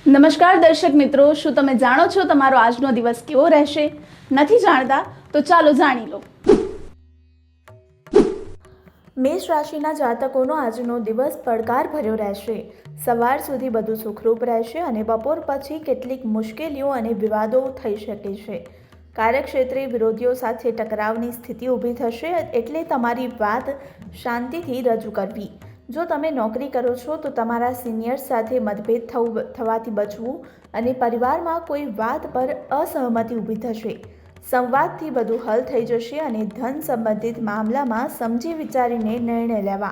નમસ્કાર દર્શક મિત્રો, શું તમે જાણો છો તમારો આજનો દિવસ કેવો રહેશે? નથી જાણતા તો ચાલો જાણી લો. મેષ રાશિના જાતકોનો આજનો દિવસ પડકારભર્યો રહેશે. સવાર સુધી બધું સુખરૂપ રહેશે અને બપોર પછી કેટલીક મુશ્કેલીઓ અને વિવાદો થઈ શકે છે. કાર્યક્ષેત્રે વિરોધીઓ સાથે ટકરાવની સ્થિતિ ઊભી થશે, એટલે તમારી વાત શાંતિથી રજૂ કરવી. જો તમે નોકરી કરો છો તો તમારા સિનિયર્સ સાથે મતભેદ થવાથી બચવું અને પરિવારમાં કોઈ વાત પર અસહમતિ ઊભી થશે. સંવાદથી બધું હલ થઈ જશે અને ધન સંબંધિત મામલામાં સમજી વિચારીને નિર્ણય લેવા.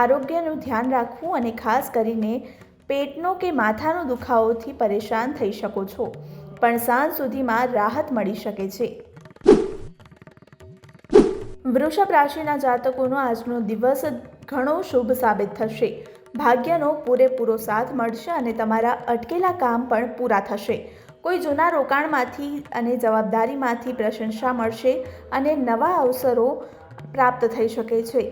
આરોગ્યનું ધ્યાન રાખવું અને ખાસ કરીને પેટનો કે માથાનો દુખાવોથી પરેશાન થઈ શકો છો, પણ સાંજ સુધીમાં રાહત મળી શકે છે. વૃષભ રાશિના જાતકોનો આજનો દિવસ ઘણો શુભ સાબિત થશે. ભાગ્યનો પૂરેપૂરો સાથ મળશે અને તમારા અટકેલા કામ પણ પૂરા થશે. કોઈ જૂના રોકાણમાંથી અને જવાબદારીમાંથી પ્રશંસા મળશે અને નવા અવસરો પ્રાપ્ત થઈ શકે છે.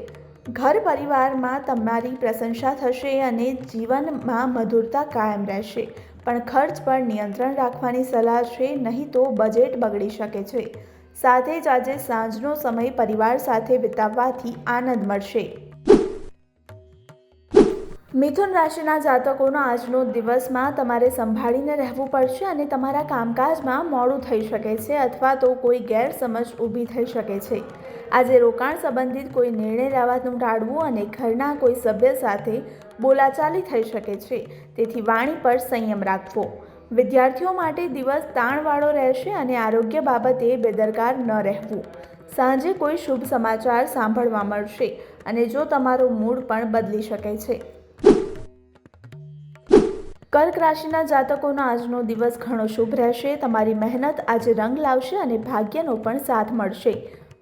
ઘર પરિવારમાં તમારી પ્રશંસા થશે અને જીવનમાં મધુરતા કાયમ રહેશે. પણ ખર્ચ પર નિયંત્રણ રાખવાની સલાહ છે, નહીં તો બજેટ બગડી શકે છે. સાથે જ આજે સાંજનો સમય પરિવાર સાથે વિતાવવાથી આનંદ મળશે. મિથુન રાશિના જાતકોનો આજનો દિવસમાં તમારે સંભાળીને રહેવું પડશે અને તમારા કામકાજમાં મોડું થઈ શકે છે અથવા તો કોઈ ગેરસમજ ઊભી થઈ શકે છે. આજે રોકાણ સંબંધિત કોઈ નિર્ણય લેવાનું ટાળવું અને ઘરના કોઈ સભ્ય સાથે બોલાચાલી થઈ શકે છે, તેથી વાણી પર સંયમ રાખવો. વિદ્યાર્થીઓ માટે દિવસ તાણવાળો રહેશે અને આરોગ્ય બાબતે બેદરકાર ન રહેવું. સાંજે કોઈ શુભ સમાચાર સાંભળવા મળશે અને જો તમારો મૂડ પણ બદલી શકે છે. કર્ક રાશિના જાતકોનો આજનો દિવસ ઘણો શુભ રહેશે. તમારી મહેનત આજે રંગ લાવશે અને ભાગ્યનો પણ સાથ મળશે.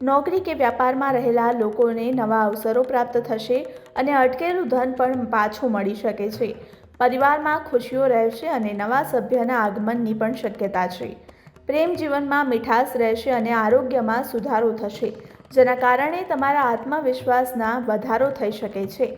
નોકરી કે વ્યાપારમાં રહેલા લોકોને નવા અવસરો પ્રાપ્ત થશે અને અટકેલું ધન પણ પાછું મળી શકે છે. પરિવારમાં ખુશીઓ રહેશે અને નવા સભ્યના આગમનની પણ શક્યતા છે. પ્રેમ જીવનમાં મીઠાશ રહેશે અને આરોગ્યમાં સુધારો થશે, જેના કારણે તમારા આત્મવિશ્વાસના વધારો થઈ શકે છે.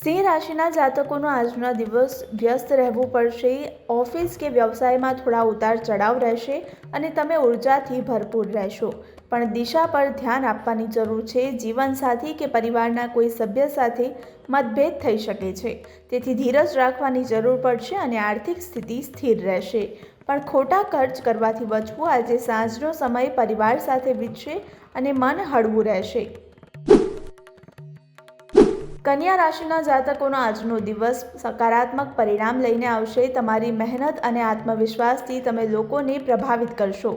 સિંહ રાશિના જાતકોનો આજનો દિવસ વ્યસ્ત રહેવું પડશે. ઓફિસ કે વ્યવસાયમાં થોડા ઉતાર ચઢાવ રહેશે અને તમે ઉર્જાથી ભરપૂર રહેશો, પણ દિશા પર ધ્યાન આપવાની જરૂર છે. જીવનસાથી કે પરિવારના કોઈ સભ્ય સાથે મતભેદ થઈ શકે છે, તેથી ધીરજ રાખવાની જરૂર પડશે અને આર્થિક સ્થિતિ સ્થિર રહેશે. પણ ખોટા ખર્ચ કરવાથી બચવું. આજે સાંજનો સમય પરિવાર સાથે વીતશે અને મન હળવું રહેશે. કન્યા રાશિના જાતકોનો આજનો દિવસ સકારાત્મક પરિણામ લઈને આવશે. તમારી મહેનત અને આત્મવિશ્વાસથી તમે લોકોને પ્રભાવિત કરશો.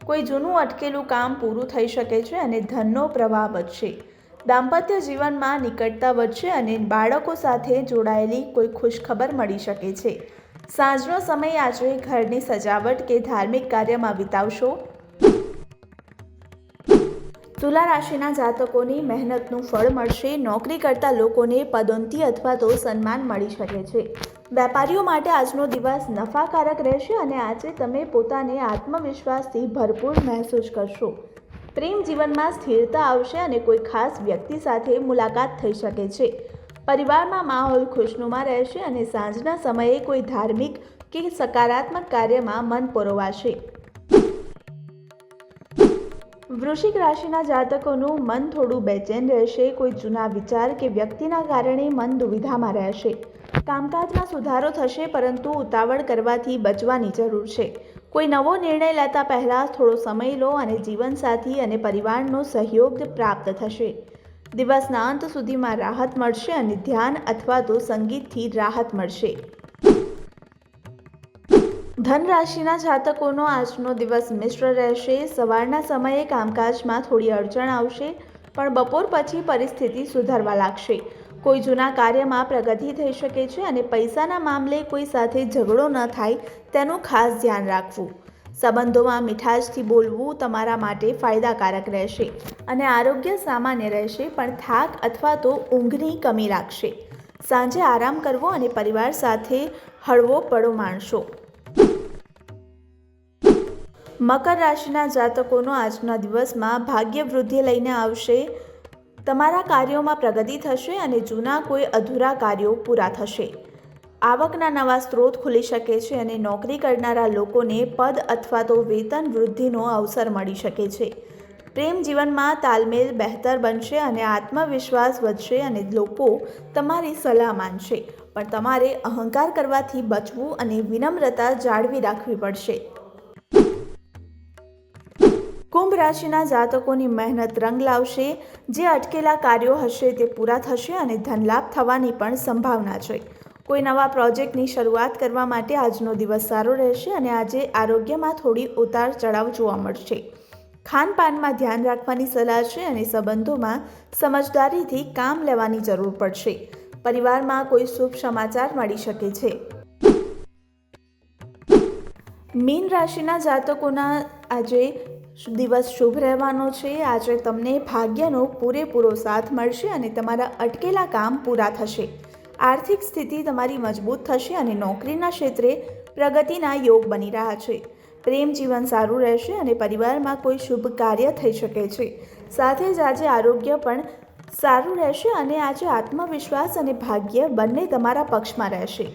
કોઈ જૂનું અટકેલું કામ પૂરું થઈ શકે છે અને ધનનો પ્રવાહ વધશે. દાંપત્ય જીવનમાં નિકટતા વધશે અને બાળકો સાથે જોડાયેલી કોઈ ખુશખબર મળી શકે છે. સાંજનો સમય આજે ઘરની સજાવટ કે ધાર્મિક કાર્યમાં વિતાવશો. તુલા રાશિના જાતકોની મહેનતનું ફળ મળશે. નોકરી કરતા લોકોને પદોન્નતિ અથવા તો સન્માન મળી શકે છે. વેપારીઓ માટે આજનો દિવસ નફાકારક રહેશે અને આજે તમે પોતાને આત્મવિશ્વાસથી ભરપૂર મહેસૂસ કરશો. પ્રેમ જીવનમાં સ્થિરતા આવશે અને કોઈ ખાસ વ્યક્તિ સાથે મુલાકાત થઈ શકે છે. પરિવારમાં માહોલ ખુશનુમા રહેશે અને સાંજના સમયે કોઈ ધાર્મિક કે સકારાત્મક કાર્યમાં મન પરોવાશે. વૃશ્ચિક રાશિના જાતકોનું મન થોડું બેચેન રહેશે. કોઈ જૂના વિચાર કે વ્યક્તિના કારણે મન દુવિધામાં રહેશે. કામકાજમાં સુધારો થશે, પરંતુ ઉતાવળ કરવાથી બચવાની જરૂર છે. કોઈ નવો નિર્ણય લેતા પહેલાં થોડો સમય લો અને જીવનસાથી અને પરિવારનો સહયોગ પ્રાપ્ત થશે. દિવસના અંત સુધીમાં રાહત મળશે અને ધ્યાન અથવા તો સંગીતથી રાહત મળશે. ધન રાશિના જાતકોનો આજનો દિવસ મિશ્ર રહેશે. સવારના સમયે કામકાજમાં થોડી અડચણ આવશે, પણ બપોર પછી પરિસ્થિતિ સુધરવા લાગશે. કોઈ જૂના કાર્યમાં પ્રગતિ થઈ શકે છે અને પૈસાના મામલે કોઈ સાથે ઝઘડો ન થાય તેનું ખાસ ધ્યાન રાખવું. સંબંધોમાં મીઠાશથી બોલવું તમારા માટે ફાયદાકારક રહેશે અને આરોગ્ય સામાન્ય રહેશે, પણ થાક અથવા તો ઊંઘની કમી લાગશે. સાંજે આરામ કરવો અને પરિવાર સાથે હળવો પળો માણશો. મકર રાશિના જાતકોનો આજના દિવસમાં ભાગ્ય વૃદ્ધિ લઈને આવશે. તમારા કાર્યોમાં પ્રગતિ થશે અને જૂના કોઈ અધૂરા કાર્યો પૂરા થશે. આવકના નવા સ્ત્રોત ખુલી શકે છે અને નોકરી કરનારા લોકોને પદ અથવા તો વેતન વૃદ્ધિનો અવસર મળી શકે છે. પ્રેમ જીવનમાં તાલમેલ બહેતર બનશે અને આત્મવિશ્વાસ વધશે અને લોકો તમારી સલાહ માનશે, પણ તમારે અહંકાર કરવાથી બચવું અને વિનમ્રતા જાળવી રાખવી પડશે. કુંભ રાશિના જાતકોની મહેનત રંગ લાવશે. જે અટકેલા કાર્યો હશે તે પૂરા થશે અને ધનલાભ થવાની પણ સંભાવના છે. કોઈ નવા પ્રોજેક્ટની શરૂઆત કરવા માટે આજનો દિવસ સારો રહેશે અને આજે આરોગ્યમાં થોડી ઉતાર ચઢાવ જોવા મળશે. ખાનપાનમાં ધ્યાન રાખવાની સલાહ છે અને સંબંધોમાં સમજદારીથી કામ લેવાની જરૂર પડશે. પરિવારમાં કોઈ શુભ સમાચાર મળી શકે છે. મીન રાશિના જાતકોના આજે દિવસ શુભ રહેવાનો છે. આજે તમને ભાગ્યનો પૂરેપૂરો સાથ મળશે અને તમારા અટકેલા કામ પૂરા થશે. આર્થિક સ્થિતિ તમારી મજબૂત થશે અને નોકરીના ક્ષેત્રે પ્રગતિના યોગ બની રહ્યા છે. પ્રેમ જીવન સારું રહેશે અને પરિવારમાં કોઈ શુભ કાર્ય થઈ શકે છે. સાથે જ આજે આરોગ્ય પણ સારું રહેશે અને આજે આત્મવિશ્વાસ અને ભાગ્ય બંને તમારા પક્ષમાં રહેશે.